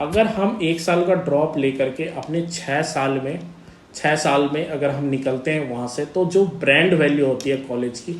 अगर हम 1 साल का ड्रॉप लेकर के अपने 6 साल में अगर हम निकलते हैं वहाँ से, तो जो ब्रांड वैल्यू होती है कॉलेज की,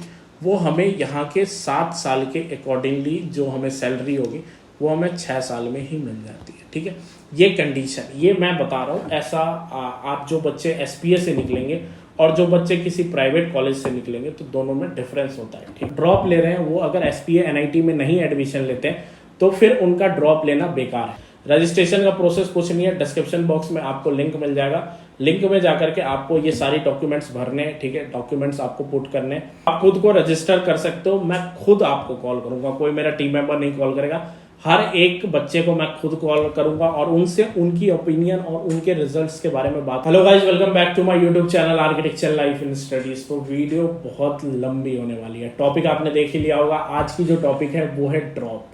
वो हमें यहाँ के 7 साल के अकॉर्डिंगली जो हमें सैलरी होगी वो हमें 6 साल में ही मिल जाती है। ठीक है, ये कंडीशन ये मैं बता रहा हूँ। ऐसा आप जो बच्चे एसपीए से निकलेंगे और जो बच्चे किसी प्राइवेट कॉलेज से निकलेंगे तो दोनों में डिफरेंस होता है। ठीक, ड्रॉप ले रहे हैं वो अगर एसपीए एनआईटी में नहीं एडमिशन लेते हैं तो फिर उनका ड्रॉप लेना बेकार है। रजिस्ट्रेशन का प्रोसेस कुछ नहीं है, डिस्क्रिप्शन बॉक्स में आपको लिंक मिल जाएगा। लिंक में जाकर के आपको ये सारी डॉक्यूमेंट्स भरने हैं। ठीक है, डॉक्यूमेंट्स आपको पुट करने हैं, आप खुद को रजिस्टर कर सकते हो। मैं खुद आपको कॉल करूंगा, कोई मेरा टीम मेंबर नहीं कॉल करेगा। हर एक बच्चे को मैं खुद कॉल करूंगा और उनसे उनकी ओपिनियन और उनके रिजल्ट्स के बारे में बात। Hello guys, welcome back to my YouTube channel architecture life in studies. तो वीडियो बहुत लंबी होने वाली है। टॉपिक आपने देख ही लिया होगा। आज की जो टॉपिक है वो है ड्रॉप।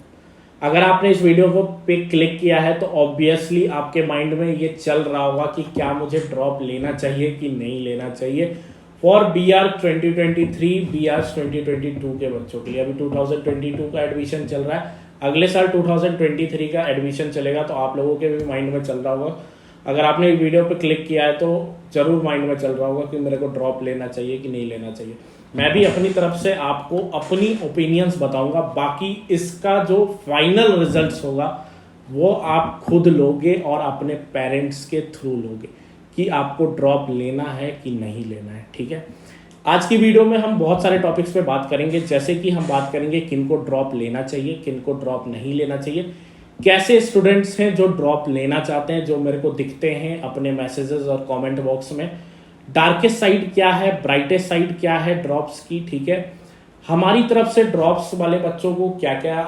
अगर आपने इस वीडियो को पे क्लिक किया है तो ऑब्वियसली आपके माइंड में ये चल रहा होगा कि क्या मुझे ड्रॉप लेना चाहिए कि नहीं लेना चाहिए फॉर BR 2023 BR 2022 के बच्चों के लिए। अभी 2022 का एडमिशन चल रहा है, अगले साल 2023 का एडमिशन चलेगा, तो आप लोगों के भी माइंड में चल रहा होगा। अगर आपने वीडियो पे क्लिक किया है तो जरूर माइंड में चल रहा होगा कि मेरे को ड्रॉप लेना चाहिए कि नहीं लेना चाहिए। मैं भी अपनी तरफ से आपको अपनी ओपिनियंस बताऊंगा, बाकी इसका जो फाइनल रिजल्ट्स होगा वो आप खुद लोगे और अपने पेरेंट्स के थ्रू लोगे कि आपको ड्रॉप लेना है कि नहीं लेना है। ठीक है, आज की वीडियो में हम बहुत सारे टॉपिक्स पे बात करेंगे, जैसे कि हम बात करेंगे किनको ड्रॉप लेना चाहिए, किनको ड्रॉप नहीं लेना चाहिए, कैसे स्टूडेंट्स हैं जो ड्रॉप लेना चाहते हैं, जो मेरे को दिखते हैं अपने मैसेजेस और कमेंट बॉक्स में। डार्केस्ट साइड क्या है, ब्राइटेस्ट साइड क्या है ड्रॉप्स की। ठीक है, हमारी तरफ से ड्रॉप्स वाले बच्चों को क्या क्या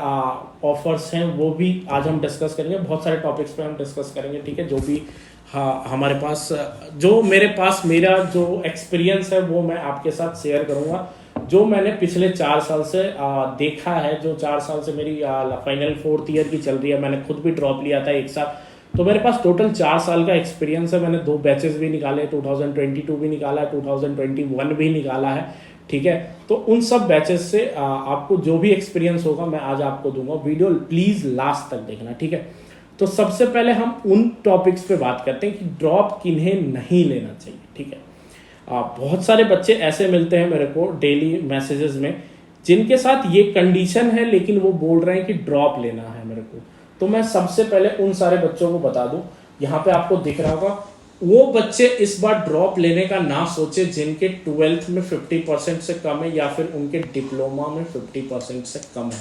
ऑफर्स हैं वो भी आज हम डिस्कस करेंगे। बहुत सारे टॉपिक्स पे हम डिस्कस करेंगे। ठीक है, जो भी हमारे पास जो मेरे पास मेरा जो एक्सपीरियंस है वो मैं आपके साथ शेयर करूंगा, जो मैंने पिछले 4 साल से देखा है। जो 4 साल से मेरी फाइनल 4th ईयर की चल रही है, मैंने खुद भी ड्रॉप लिया था 1 साल, तो मेरे पास टोटल 4 साल का एक्सपीरियंस है। मैंने 2 बैचेस भी निकाले, 2022 भी निकाला है, 2021 भी निकाला है। ठीक है, तो उन सब बैचेस से आपको जो भी एक्सपीरियंस होगा मैं आज आपको दूंगा। वीडियो प्लीज लास्ट तक देखना। ठीक है, तो सबसे पहले हम उन टॉपिक्स पे बात करते हैं कि ड्रॉप किन्हें नहीं लेना चाहिए। ठीक है, बहुत सारे बच्चे ऐसे मिलते हैं मेरे को डेली मैसेजेस में जिनके साथ ये कंडीशन है लेकिन वो बोल रहे हैं कि ड्रॉप लेना है मेरे को। तो मैं सबसे पहले उन सारे बच्चों को बता दूं, यहाँ पे आपको दिख रहा होगा, वो बच्चे इस बार ड्रॉप लेने का ना सोचे जिनके 12th में 50% से कम है या फिर उनके डिप्लोमा में 50% से कम है,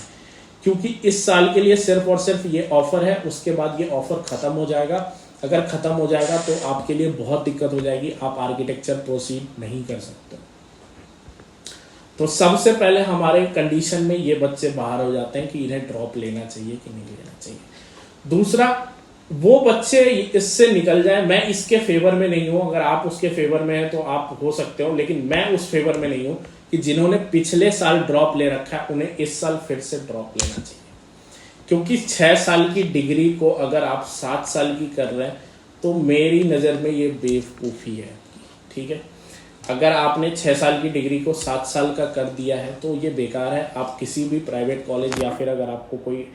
क्योंकि इस साल के लिए सिर्फ और सिर्फ ये ऑफर है। उसके बाद ये ऑफर खत्म हो जाएगा। अगर खत्म हो जाएगा तो आपके लिए बहुत दिक्कत हो जाएगी, आप आर्किटेक्चर प्रोसीड नहीं कर सकते। तो सबसे पहले हमारे कंडीशन में ये बच्चे बाहर हो जाते हैं कि इन्हें ड्रॉप लेना चाहिए कि नहीं लेना चाहिए। दूसरा, वो बच्चे इससे निकल जाए। मैं इसके फेवर में नहीं हूं, अगर आप उसके फेवर में हैं तो आप हो सकते हो, लेकिन मैं उस फेवर में नहीं हूं कि जिन्होंने पिछले साल ड्रॉप ले रखा है उन्हें इस साल फिर से ड्रॉप लेना चाहिए। क्योंकि 6 साल की डिग्री को अगर आप 7 साल की कर रहे हैं तो मेरी नज़र में ये बेवकूफ़ी है। ठीक है, अगर आपने 6 साल की डिग्री को 7 साल का कर दिया है तो ये बेकार है। आप किसी भी प्राइवेट कॉलेज या फिर अगर आपको कोई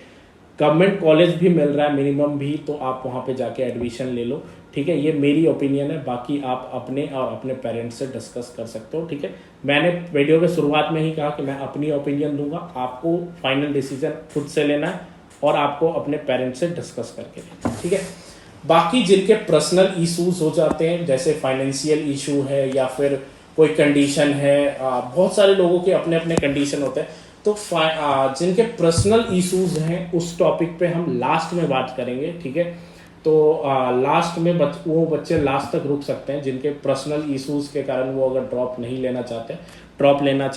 गवर्नमेंट कॉलेज भी मिल रहा है मिनिमम भी, तो आप वहाँ पे जाके एडमिशन ले लो। ठीक है, ये मेरी ओपिनियन है, बाकी आप अपने और अपने पेरेंट्स से डिस्कस कर सकते हो। ठीक है, मैंने वीडियो के शुरुआत में ही कहा कि मैं अपनी ओपिनियन दूंगा, आपको फाइनल डिसीजन खुद से लेना है और आपको अपने पेरेंट्स से डिस्कस करके लेना है। ठीक है, बाकी जिनके पर्सनल इशूज हो जाते हैं, जैसे फाइनेंशियल इशू है या फिर कोई कंडीशन है, बहुत सारे लोगों के अपने अपने कंडीशन होते हैं, तो जिनके पर्सनल इश्यूज हैं उस टॉपिक पे हम लास्ट में बात करेंगे। ठीक है, तो लास्ट में वो बच्चे लास्ट तक रुक सकते हैं जिनके पर्सनल इश्यूज के कारण वो अगर ड्रॉप नहीं लेना चाहते, ड्रॉप लेना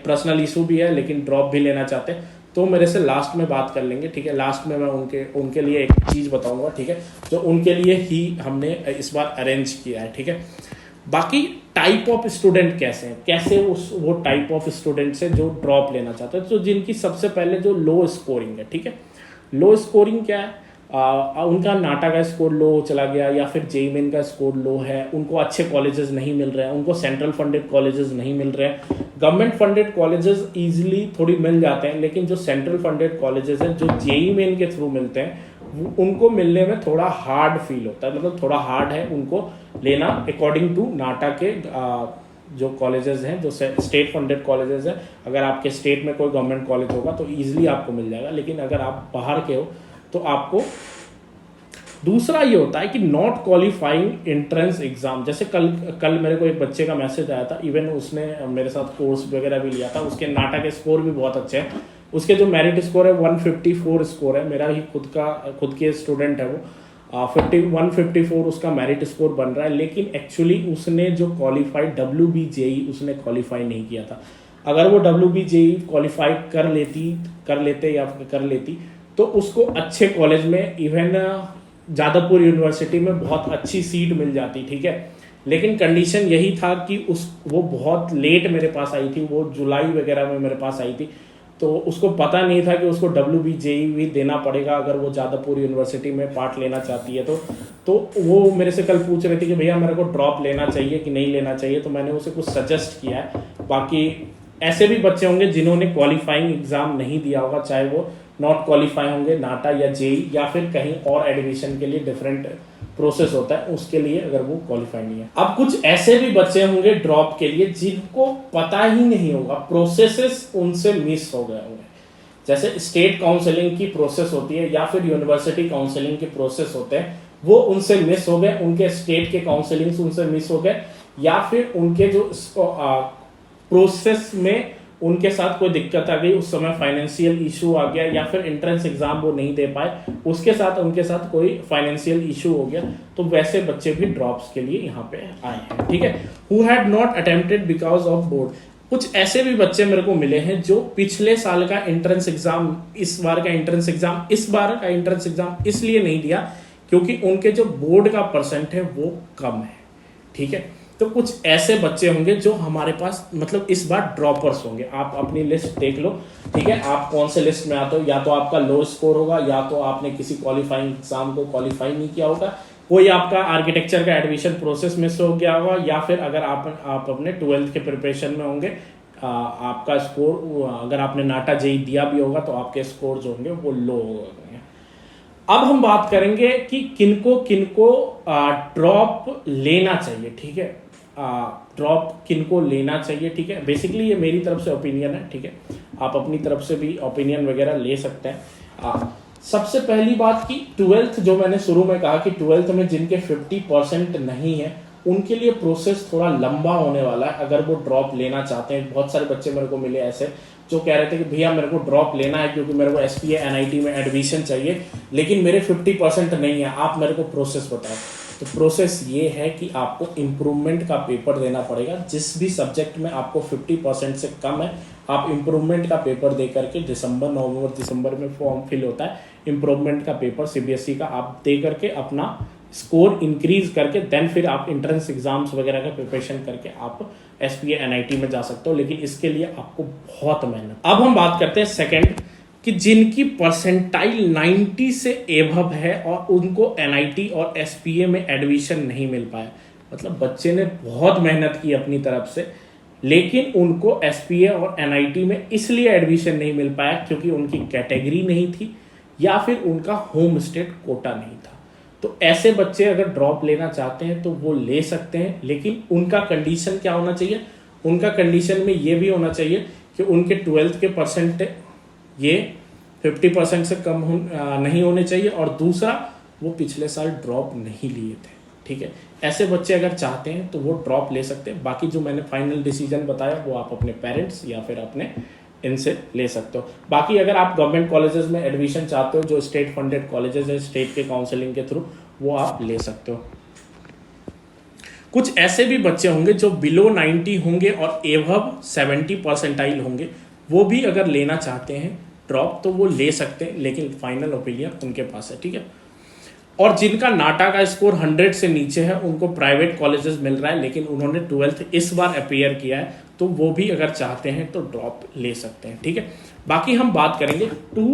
पर्सनल इशू भी है लेकिन ड्रॉप भी लेना चाहते हैं, तो मेरे से लास्ट में बात कर लेंगे। ठीक है, लास्ट में मैं उनके लिए एक चीज़ बताऊंगा। ठीक है, जो उनके लिए ही हमने इस बार अरेंज किया है। ठीक है, बाकी टाइप ऑफ स्टूडेंट कैसे वो टाइप ऑफ स्टूडेंट्स हैं जो ड्रॉप लेना चाहते हैं, तो जिनकी सबसे पहले जो लो स्कोरिंग है। ठीक है, लो स्कोरिंग क्या है, उनका नाटा का स्कोर लो चला गया या फिर जेईई मेन का स्कोर लो है, उनको अच्छे कॉलेजेस नहीं मिल रहे हैं, उनको सेंट्रल फंडेड कॉलेजेस नहीं मिल रहे हैं। गवर्नमेंट फंडेड कॉलेजेस इजीली थोड़ी मिल जाते हैं, लेकिन जो सेंट्रल फंडेड कॉलेजेस हैं जो जेईई मेन के थ्रू मिलते हैं उनको मिलने में थोड़ा हार्ड फील होता है, मतलब थोड़ा हार्ड है उनको लेना अकॉर्डिंग टू नाटा के जो कॉलेजेस हैं, जो स्टेट फंडेड कॉलेजेस हैं। अगर आपके स्टेट में कोई गवर्नमेंट कॉलेज होगा तो ईजिली आपको मिल जाएगा, लेकिन अगर आप बाहर के हो तो आपको दूसरा ये होता है कि नॉट क्वालिफाइंग एंट्रेंस एग्जाम। जैसे कल मेरे को एक बच्चे का मैसेज आया था, इवन उसने मेरे साथ कोर्स वगैरह भी लिया था, उसके नाटा के स्कोर भी बहुत अच्छे हैं, उसके जो मेरिट स्कोर है 154 स्कोर है, मेरा ही खुद के स्टूडेंट है वो, 154 उसका मेरिट स्कोर बन रहा है, लेकिन एक्चुअली उसने जो क्वालिफाइड WBJE उसने क्वालिफाई नहीं किया था। अगर वो WBJE क्वालिफाई कर लेती तो उसको अच्छे कॉलेज में, इवन जादवपुर यूनिवर्सिटी में बहुत अच्छी सीट मिल जाती, ठीक है। लेकिन कंडीशन यही था कि वो बहुत लेट मेरे पास आई थी, वो जुलाई वगैरह में मेरे पास आई थी, तो उसको पता नहीं था कि उसको WBJE भी देना पड़ेगा अगर वो जादवपुर यूनिवर्सिटी में पार्ट लेना चाहती है तो वो मेरे से कल पूछ रही थी कि भैया मेरे को ड्रॉप लेना चाहिए कि नहीं लेना चाहिए, तो मैंने उसे कुछ सजेस्ट किया है। बाकी ऐसे भी बच्चे होंगे जिन्होंने क्वालिफाइंग एग्जाम नहीं दिया होगा, चाहे वो नॉट क्वालिफाई होंगे नाटा या जेई या फिर कहीं और एडमिशन के लिए डिफरेंट प्रोसेस होता है, उसके लिए अगर वो क्वालिफाई नहीं है। अब कुछ ऐसे भी बच्चे होंगे ड्रॉप के लिए जिनको पता ही नहीं होगा, प्रोसेसेस उनसे मिस हो गए होंगे। जैसे स्टेट काउंसलिंग की प्रोसेस होती है या फिर यूनिवर्सिटी काउंसलिंग के प्रोसेस होते हैं, वो उनसे मिस हो गए, उनके स्टेट के काउंसलिंग उनसे मिस हो गए, या फिर उनके जो प्रोसेस में उनके साथ कोई दिक्कत आ गई, उस समय फाइनेंशियल इशू आ गया, या फिर एंट्रेंस एग्जाम वो नहीं दे पाए, उनके साथ कोई फाइनेंशियल इशू हो गया, तो वैसे बच्चे भी ड्रॉप्स के लिए यहाँ पे आए हैं, ठीक है। Who had not attempted because of board. कुछ ऐसे भी बच्चे मेरे को मिले हैं जो पिछले साल का एंट्रेंस एग्जाम, इस बार का एंट्रेंस एग्जाम इसलिए नहीं दिया क्योंकि उनके जो बोर्ड का परसेंट है वो कम है, ठीक है। तो कुछ ऐसे बच्चे होंगे जो हमारे पास मतलब इस बार ड्रॉपर्स होंगे। आप अपनी लिस्ट देख लो, ठीक है, आप कौन से लिस्ट में आते हो, या तो आपका लो स्कोर होगा, या तो आपने किसी क्वालिफाइंग एग्जाम को क्वालिफाई नहीं किया होगा, कोई आपका आर्किटेक्चर का एडमिशन प्रोसेस मिस हो गया होगा, या फिर अगर आप अपने 12th के प्रिपरेशन में होंगे, आपका स्कोर, अगर आपने नाटा जेई दिया भी होगा तो आपके स्कोर जो होंगे वो लो होंगे। अब हम बात करेंगे कि किनको ड्रॉप लेना चाहिए, ठीक है, ड्रॉप किनको लेना चाहिए, ठीक है। बेसिकली ये मेरी तरफ से ओपिनियन है, ठीक है, आप अपनी तरफ से भी ओपिनियन वगैरह ले सकते हैं। सबसे पहली बात कि 12th, जो मैंने शुरू में कहा कि 12th में जिनके 50% नहीं है उनके लिए प्रोसेस थोड़ा लंबा होने वाला है अगर वो ड्रॉप लेना चाहते हैं। बहुत सारे बच्चे मेरे को मिले ऐसे जो कह रहे थे कि भैया मेरे को ड्रॉप लेना है क्योंकि मेरे को SPA NIT में एडमिशन चाहिए, लेकिन मेरे 50% नहीं है, आप मेरे को प्रोसेस बताओ। तो प्रोसेस ये है कि आपको इम्प्रूवमेंट का पेपर देना पड़ेगा। जिस भी सब्जेक्ट में आपको 50% से कम है, आप इम्प्रूवमेंट का पेपर दे करके, नवंबर दिसंबर में फॉर्म फिल होता है, इम्प्रूवमेंट का पेपर CBSE का आप दे करके अपना स्कोर इंक्रीज करके देन फिर आप एंट्रेंस एग्जाम्स वगैरह का प्रिपरेशन करके आप SPA NIT में जा सकते हो, लेकिन इसके लिए आपको बहुत मेहनत। अब हम बात करते हैं सेकंड कि जिनकी परसेंटाइल 90 से एबव है और उनको NIT और SPA में एडमिशन नहीं मिल पाया, मतलब बच्चे ने बहुत मेहनत की अपनी तरफ से, लेकिन उनको SPA और NIT में इसलिए एडमिशन नहीं मिल पाया क्योंकि उनकी कैटेगरी नहीं थी या फिर उनका होम स्टेट कोटा नहीं था। तो ऐसे बच्चे अगर ड्रॉप लेना चाहते हैं तो वो ले सकते हैं, लेकिन उनका कंडीशन क्या होना चाहिए, उनका कंडीशन में ये भी होना चाहिए कि उनके 12th के परसेंट ये 50% से कम नहीं होने चाहिए, और दूसरा वो पिछले साल ड्रॉप नहीं लिए थे, ठीक है। ऐसे बच्चे अगर चाहते हैं तो वो ड्रॉप ले सकते हैं। बाकी जो मैंने फाइनल डिसीजन बताया वो आप अपने पेरेंट्स या फिर अपने इनसे ले सकते हो। बाकी अगर आप गवर्नमेंट कॉलेजेस में एडमिशन चाहते हो, जो स्टेट फंडेड कॉलेजेस है स्टेट के काउंसलिंग के थ्रू, वो आप ले सकते हो। कुछ ऐसे भी बच्चे होंगे जो बिलो 90 होंगे और एबव 70 परसेंटाइल होंगे, वो भी अगर लेना चाहते हैं ड्रॉप तो वो ले सकते हैं, लेकिन फाइनल ओपिनियन उनके पास है, ठीक है। और जिनका नाटा का स्कोर 100 से नीचे है उनको प्राइवेट कॉलेजेस मिल रहा है, लेकिन उन्होंने 12th इस बार अपीयर किया है, तो वो भी अगर चाहते हैं तो ड्रॉप ले सकते हैं, ठीक है। बाकी हम बात करेंगे 2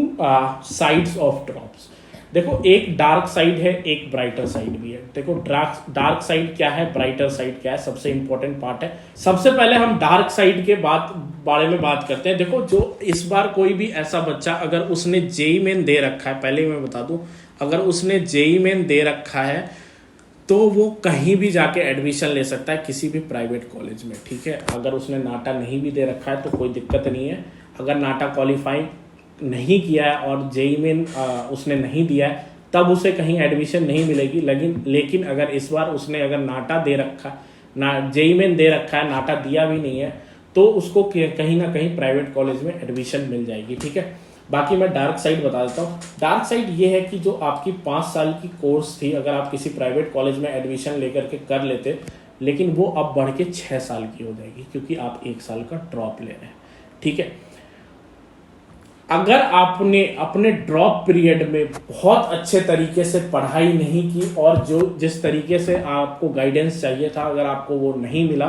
साइड्स ऑफ ड्रॉप्स। देखो, एक डार्क साइड है, एक ब्राइटर साइड भी है। देखो डार्क साइड क्या है, ब्राइटर साइड क्या है, सबसे इंपॉर्टेंट पार्ट है। सबसे पहले हम डार्क साइड के बारे में बात करते हैं। देखो, जो इस बार कोई भी ऐसा बच्चा अगर उसने जेई मेन दे रखा है, पहले ही मैं बता दूं, अगर उसने जेई मेन दे रखा है तो वो कहीं भी जाके एडमिशन ले सकता है किसी भी प्राइवेट कॉलेज में, ठीक है। अगर उसने नाटा नहीं भी दे रखा है तो कोई दिक्कत नहीं है। अगर नाटा क्वालिफाई नहीं किया है और जेई मेन उसने नहीं दिया है तब उसे कहीं एडमिशन नहीं मिलेगी। लेकिन अगर इस बार उसने अगर नाटा दे रखा ना जेई मेन दे रखा है, नाटा दिया भी नहीं है, तो उसको कहीं ना कहीं प्राइवेट कॉलेज में एडमिशन मिल जाएगी, ठीक है। बाकी मैं डार्क साइड बता देता हूँ। डार्क साइड ये है कि जो आपकी 5 साल की कोर्स थी, अगर आप किसी प्राइवेट कॉलेज में एडमिशन लेकर के कर लेते, लेकिन वो अब बढ़ के 6 साल की हो जाएगी क्योंकि आप 1 साल का ड्रॉप ले रहे हैं, ठीक है। अगर आपने अपने ड्रॉप पीरियड में बहुत अच्छे तरीके से पढ़ाई नहीं की और जो जिस तरीके से आपको गाइडेंस चाहिए था अगर आपको वो नहीं मिला,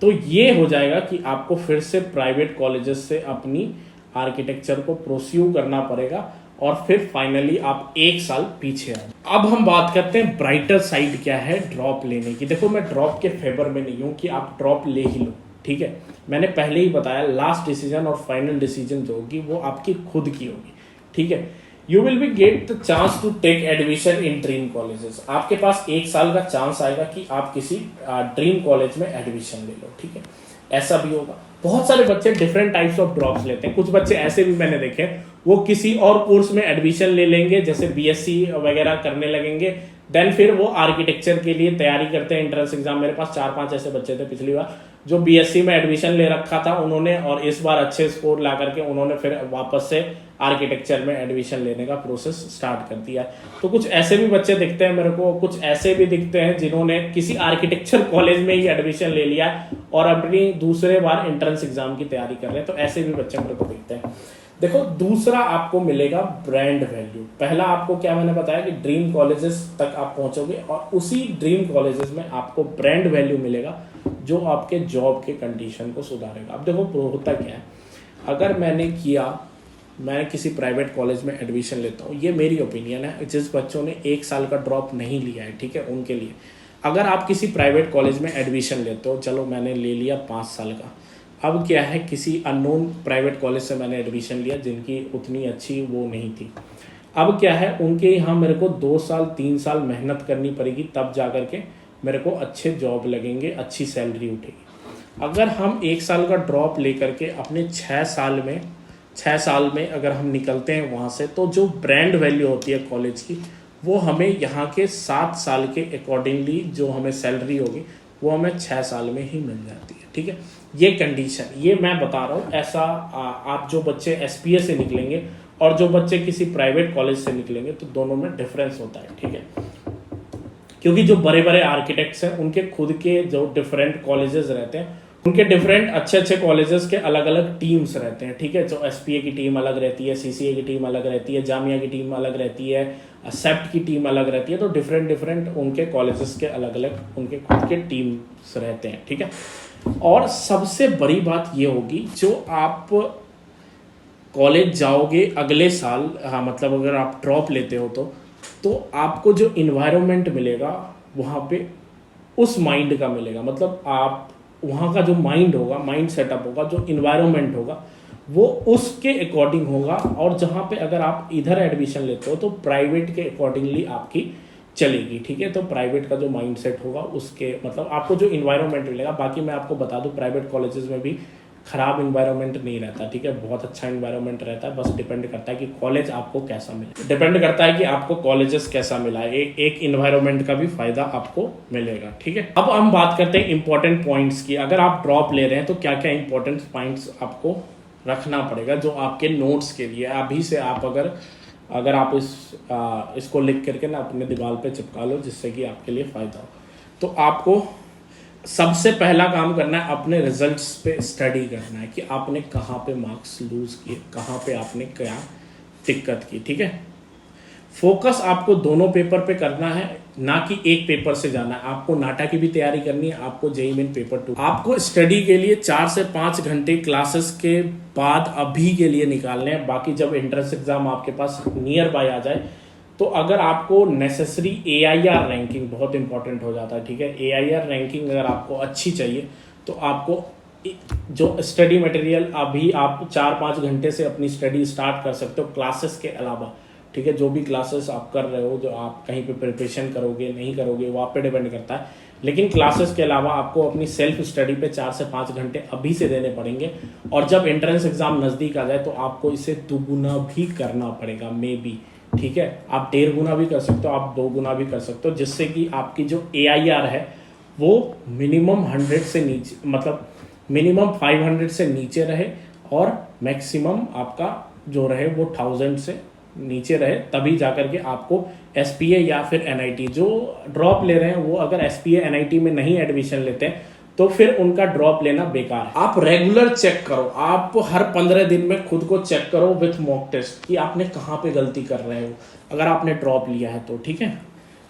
तो ये हो जाएगा कि आपको फिर से प्राइवेट कॉलेजेस से अपनी आर्किटेक्चर को प्रोस्यू करना पड़ेगा और फिर फाइनली आप 1 साल पीछे आओ। अब हम बात करते हैं ब्राइटर साइड क्या है ड्रॉप लेने की। देखो, मैं ड्रॉप के फेवर में नहीं हूँ कि आप ड्रॉप ले ही लो, ठीक है। मैंने पहले ही बताया, लास्ट डिसीजन और फाइनल डिसीजन जो होगी वो आपकी खुद की होगी, ठीक है। You will be get the chance to take admission in dream colleges. आपके पास 1 साल का चांस आएगा कि आप किसी ड्रीम कॉलेज में एडमिशन ले लो, ठीक है। ऐसा भी होगा। बहुत सारे बच्चे डिफरेंट टाइप्स ऑफ ड्रॉप्स लेते हैं। कुछ बच्चे ऐसे भी मैंने देखे, वो किसी और कोर्स में एडमिशन ले लेंगे, जैसे बीएससी वगैरह करने लगेंगे, देन फिर वो आर्किटेक्चर के लिए तैयारी करते हैं, एंट्रेंस एग्जाम। मेरे पास 4-5 ऐसे बच्चे थे पिछली बार जो बीएससी में एडमिशन ले रखा था उन्होंने, और इस बार अच्छे स्कोर ला करके उन्होंने फिर वापस से आर्किटेक्चर में एडमिशन लेने का प्रोसेस स्टार्ट कर दिया। तो कुछ ऐसे भी बच्चे दिखते हैं मेरे को, कुछ ऐसे भी दिखते हैं जिन्होंने किसी आर्किटेक्चर कॉलेज में ही एडमिशन ले लिया और अपनी दूसरे बार एंट्रेंस एग्जाम की तैयारी कर रहे हैं। तो ऐसे भी बच्चे मेरे को दिखते हैं। देखो, दूसरा आपको मिलेगा ब्रांड वैल्यू। पहला आपको क्या मैंने बताया कि ड्रीम कॉलेजेस तक आप पहुंचोगे और उसी ड्रीम कॉलेजेस में आपको ब्रांड वैल्यू मिलेगा जो आपके जॉब के कंडीशन को सुधारेगा। अब देखो होता क्या है, अगर मैं किसी प्राइवेट कॉलेज में एडमिशन लेता हूँ, ये मेरी ओपिनियन है, जिस बच्चों ने 1 साल का ड्रॉप नहीं लिया है, ठीक है, उनके लिए। अगर आप किसी प्राइवेट कॉलेज में एडमिशन लेते हो, चलो मैंने ले लिया 5 साल का, अब क्या है, किसी अननोन प्राइवेट कॉलेज से मैंने एडमिशन लिया जिनकी उतनी अच्छी वो नहीं थी। अब क्या है, उनके यहाँ मेरे को 2 साल 3 साल मेहनत करनी पड़ेगी, तब जा कर के मेरे को अच्छे जॉब लगेंगे, अच्छी सैलरी उठेगी। अगर हम 1 साल का ड्रॉप लेकर के अपने 6 साल में अगर हम निकलते हैं वहाँ से, तो जो ब्रांड वैल्यू होती है कॉलेज की, वो हमें यहाँ के 7 साल के अकॉर्डिंगली जो हमें सैलरी होगी वो हमें 6 साल में ही मिल जाती है, ठीक है। ये कंडीशन, ये मैं बता रहा हूँ। ऐसा आप जो बच्चे एसपीए से निकलेंगे और जो बच्चे किसी प्राइवेट कॉलेज से निकलेंगे, तो दोनों में डिफरेंस होता है, ठीक है। क्योंकि जो बड़े बड़े आर्किटेक्ट्स हैं उनके खुद के जो डिफरेंट कॉलेजेस रहते हैं, उनके डिफरेंट अच्छे कॉलेजेस के अलग अलग टीम्स रहते हैं, ठीक है। जो एसपीए की टीम अलग रहती है, सीसीए की टीम अलग रहती है, जामिया की टीम अलग रहती है, सेप्ट की टीम अलग रहती है। तो डिफरेंट उनके कॉलेजेस के अलग अलग उनके खुद के टीम्स रहते हैं, ठीक है। और सबसे बड़ी बात ये होगी, जो आप कॉलेज जाओगे अगले साल, हाँ मतलब अगर आप ड्रॉप लेते हो तो आपको जो इन्वायरमेंट मिलेगा वहाँ पे उस माइंड का मिलेगा। मतलब आप वहाँ का जो माइंड होगा, माइंड सेटअप होगा, जो इन्वायरमेंट होगा वो उसके अकॉर्डिंग होगा। और जहाँ पे अगर आप इधर एडमिशन लेते हो तो प्राइवेट के अकॉर्डिंगली आपकी चलेगी, ठीक है। तो प्राइवेट का जो माइंड सेट होगा उसके मतलब आपको जो इन्वायरमेंट मिलेगा। बाकी मैं आपको बता दूं, प्राइवेट कॉलेजेस में भी खराब इन्वायरमेंट नहीं रहता, ठीक है, बहुत अच्छा इन्वायरमेंट रहता है। बस डिपेंड करता है कि कॉलेज आपको कैसा मिले, डिपेंड करता है कि आपको कॉलेजेस कैसा मिला है। एक इन्वायरमेंट का भी फायदा आपको मिलेगा, ठीक है। अब हम बात करते हैं इंपॉर्टेंट पॉइंट्स की। अगर आप ड्रॉप ले रहे हैं तो क्या क्या इंपॉर्टेंट पॉइंट्स आपको रखना पड़ेगा, जो आपके नोट्स के लिए अभी से आप अगर आप इसको लिख करके ना अपने दीवार पे चिपका लो, जिससे कि आपके लिए फ़ायदा हो। तो आपको सबसे पहला काम करना है, अपने रिजल्ट्स पे स्टडी करना है कि आपने कहाँ पे मार्क्स लूज़ किए, कहाँ पे आपने क्या दिक्कत की, ठीक है। फोकस आपको दोनों पेपर पे करना है, ना कि एक पेपर से जाना है। आपको नाटा की भी तैयारी करनी है, आपको जेईई मेन पेपर 2। आपको स्टडी के लिए 4 से 5 घंटे क्लासेस के बाद अभी के लिए निकालने हैं। बाकी जब एंट्रेंस एग्जाम आपके पास नियर बाय आ जाए, तो अगर आपको नेसेसरी AIR रैंकिंग बहुत इंपॉर्टेंट हो जाता है, ठीक है। AIR रैंकिंग अगर आपको अच्छी चाहिए तो आपको जो स्टडी मटेरियल अभी आप 4-5 घंटे से अपनी स्टडी स्टार्ट कर सकते हो क्लासेस के अलावा, ठीक है। जो भी क्लासेस आप कर रहे हो, जो आप कहीं पे प्रिपरेशन करोगे नहीं करोगे, वो आप पे डिपेंड करता है। लेकिन क्लासेस के अलावा आपको अपनी सेल्फ स्टडी पे 4 से 5 घंटे अभी से देने पड़ेंगे, और जब एंट्रेंस एग्जाम नज़दीक आ जाए तो आपको इसे दुगुना भी करना पड़ेगा, मे बी, ठीक है। आप 1.5 गुना भी कर सकते हो, आप 2 गुना भी कर सकते हो, जिससे कि आपकी जो AIR है वो मिनिमम 100 से नीचे, मतलब मिनिमम 500 से नीचे रहे, और मैक्सिमम आपका जो रहे वो 1000 से नीचे रहे, तभी जाकर के आपको SPA या फिर NIT, जो ड्रॉप ले रहे हैं वो अगर SPA NIT में नहीं एडमिशन लेते हैं तो फिर उनका ड्रॉप लेना बेकार है। आप रेगुलर चेक करो, आप हर 15 दिन में खुद को चेक करो विथ मॉक टेस्ट कि आपने कहाँ पे गलती कर रहे हो, अगर आपने ड्रॉप लिया है तो, ठीक है।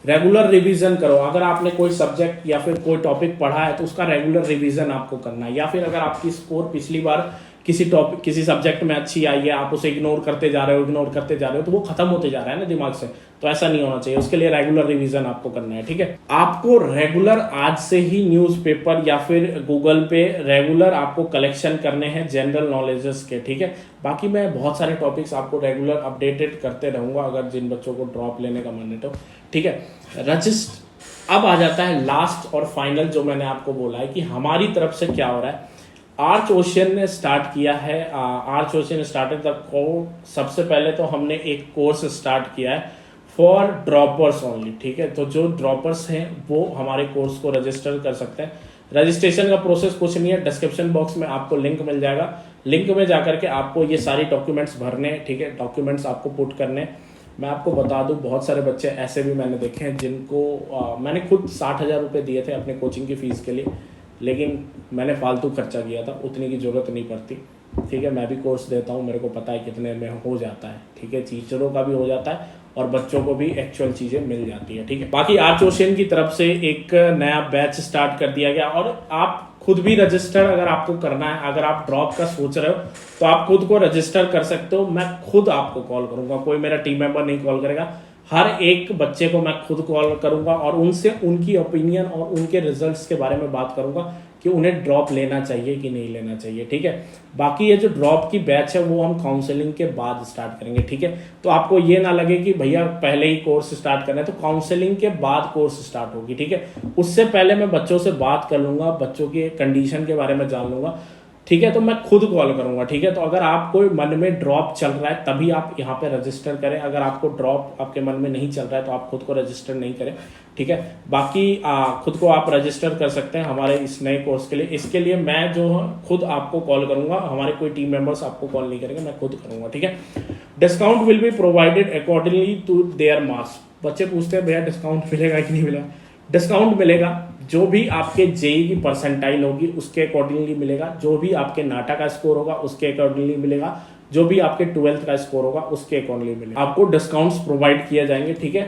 रेगुलर रिवीजन करो, अगर आपने कोई सब्जेक्ट या फिर कोई टॉपिक पढ़ा है तो उसका रेगुलर रिवीजन आपको करना है, या फिर अगर आपकी स्कोर पिछली बार किसी सब्जेक्ट में अच्छी आई है, आप उसे इग्नोर करते जा रहे हो तो वो खत्म होते जा रहा है ना दिमाग से, तो ऐसा नहीं होना चाहिए। उसके लिए रेगुलर रिवीजन आपको करना है, ठीक है। आपको रेगुलर आज से ही न्यूज़पेपर या फिर गूगल पे रेगुलर आपको कलेक्शन करने हैं जनरल नॉलेजेस के, ठीक है। बाकी मैं बहुत सारे टॉपिक्स आपको रेगुलर अपडेटेड करते रहूँगा, अगर जिन बच्चों को ड्रॉप लेने का मन है तो, ठीक है। अब आ जाता है लास्ट और फाइनल, जो मैंने आपको बोला है कि हमारी तरफ से क्या हो रहा है। आर्च ओशियन ने स्टार्ट किया है, arch ocean started the course. सबसे पहले तो हमने एक कोर्स स्टार्ट किया है फॉर ड्रॉपर्स ओनली, ठीक है। तो जो ड्रॉपर्स हैं वो हमारे कोर्स को रजिस्टर कर सकते हैं। रजिस्ट्रेशन का प्रोसेस कुछ नहीं है, डिस्क्रिप्शन बॉक्स में आपको लिंक मिल जाएगा, लिंक में जाकर के आपको ये सारी डॉक्यूमेंट्स भरने हैं, ठीक है। डॉक्यूमेंट्स आपको पुट करने। मैं आपको बता दूं, बहुत सारे बच्चे ऐसे भी मैंने देखे हैं जिनको मैंने खुद 60,000 रुपये दिए थे अपने कोचिंग की फ़ीस के लिए, लेकिन मैंने फालतू खर्चा किया था, उतनी की ज़रूरत नहीं पड़ती, ठीक है। मैं भी कोर्स देता हूँ, मेरे को पता है कितने में हो जाता है, ठीक है। टीचरों का भी हो जाता है और बच्चों को भी एक्चुअल चीज़ें मिल जाती है, ठीक है। बाकी आर्च ओशियन की तरफ से एक नया बैच स्टार्ट कर दिया गया, और आप खुद भी रजिस्टर अगर आपको करना है, अगर आप ड्रॉप का सोच रहे हो तो आप खुद को रजिस्टर कर सकते हो। मैं खुद आपको कॉल करूंगा, कोई मेरा टीम मेंबर नहीं कॉल करेगा। हर एक बच्चे को मैं खुद कॉल करूंगा और उनसे उनकी ओपिनियन और उनके रिजल्ट्स के बारे में बात करूंगा कि उन्हें ड्रॉप लेना चाहिए कि नहीं लेना चाहिए, ठीक है। बाकी ये जो ड्रॉप की बैच है वो हम काउंसलिंग के बाद स्टार्ट करेंगे, ठीक है। तो आपको ये ना लगे कि भैया पहले ही कोर्स स्टार्ट करना है, तो काउंसलिंग के बाद कोर्स स्टार्ट होगी, ठीक है। उससे पहले मैं बच्चों से बात कर लूंगा, बच्चों के कंडीशन के बारे में जान लूंगा, ठीक है। तो मैं खुद कॉल करूंगा, ठीक है। तो अगर आपको मन में ड्रॉप चल रहा है तभी आप यहाँ पे रजिस्टर करें, अगर आपको ड्रॉप आपके मन में नहीं चल रहा है तो आप खुद को रजिस्टर नहीं करें, ठीक है। बाकी खुद को आप रजिस्टर कर सकते हैं हमारे इस नए कोर्स के लिए। इसके लिए मैं जो खुद आपको कॉल करूंगा, हमारे कोई टीम मेंबर्स आपको कॉल नहीं करेंगे, मैं खुद करूंगा, ठीक है। Discount will be provided accordingly to their marks. बच्चे पूछते हैं भैया डिस्काउंट मिलेगा कि नहीं मिलेगा। डिस्काउंट मिलेगा, जो भी आपके जेई की परसेंटाइल होगी उसके अकॉर्डिंगली मिलेगा, जो भी आपके नाटा का स्कोर होगा उसके अकॉर्डिंगली मिलेगा, जो भी आपके 12th का स्कोर होगा उसके अकॉर्डिंगली मिलेगा। आपको डिस्काउंट्स प्रोवाइड किए जाएंगे, ठीक है।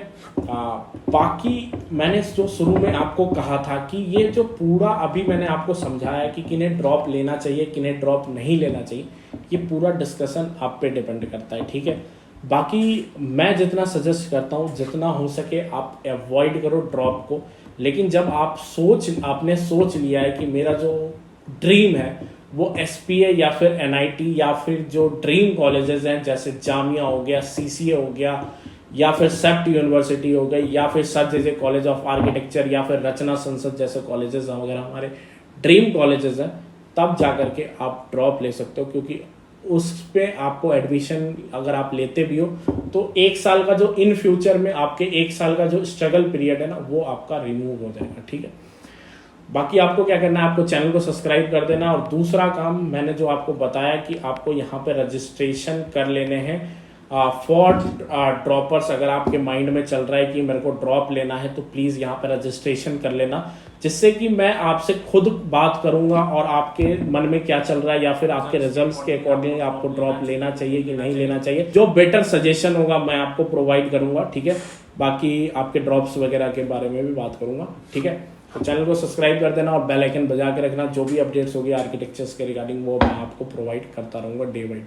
बाकी मैंने जो शुरू में आपको कहा था कि ये जो पूरा अभी मैंने आपको समझाया कि किन्हें ड्रॉप लेना चाहिए किन्हें ड्रॉप नहीं लेना चाहिए, ये पूरा डिस्कशन आप पे डिपेंड करता है, ठीक है। बाकी मैं जितना सजेस्ट करता हूँ, जितना हो सके आप अवॉइड करो ड्रॉप को। लेकिन जब आपने सोच लिया है कि मेरा जो ड्रीम है वो SPA या फिर NIT या फिर जो ड्रीम कॉलेजेस हैं जैसे जामिया हो गया, CCA हो गया, या फिर सेप्ट यूनिवर्सिटी हो गई, या फिर सर जैसे कॉलेज ऑफ आर्किटेक्चर, या फिर रचना संसद जैसे कॉलेजेस वगैरह हमारे ड्रीम कॉलेजेस हैं, तब जा करके आप ड्रॉप ले सकते हो। क्योंकि उस पे आपको एडमिशन अगर आप लेते भी हो तो 1 साल का जो इन फ्यूचर में आपके 1 साल का जो स्ट्रगल पीरियड है ना वो आपका रिमूव हो जाएगा, ठीक है। बाकी आपको क्या करना है, आपको चैनल को सब्सक्राइब कर देना, और दूसरा काम मैंने जो आपको बताया कि आपको यहाँ पे रजिस्ट्रेशन कर लेने हैं फॉर ड्रॉपर्स। अगर आपके माइंड में चल रहा है कि मेरे को ड्रॉप लेना है तो प्लीज़ यहाँ पे रजिस्ट्रेशन कर लेना, जिससे कि मैं आपसे खुद बात करूंगा और आपके मन में क्या चल रहा है या फिर आपके रिजल्ट्स के अकॉर्डिंग आपको ड्रॉप लेना चाहिए कि नहीं लेना चाहिए, जो बेटर सजेशन होगा मैं आपको प्रोवाइड करूंगा, ठीक है। बाकी आपके ड्रॉप्स वगैरह के बारे में भी बात करूंगा, ठीक है। तो चैनल को सब्सक्राइब कर देना और बेल आइकन बजा के रखना, जो भी अपडेट्स होगी आर्किटेक्चर्स के रिगार्डिंग वो मैं आपको प्रोवाइड करता रहूँगा डे बाई डे।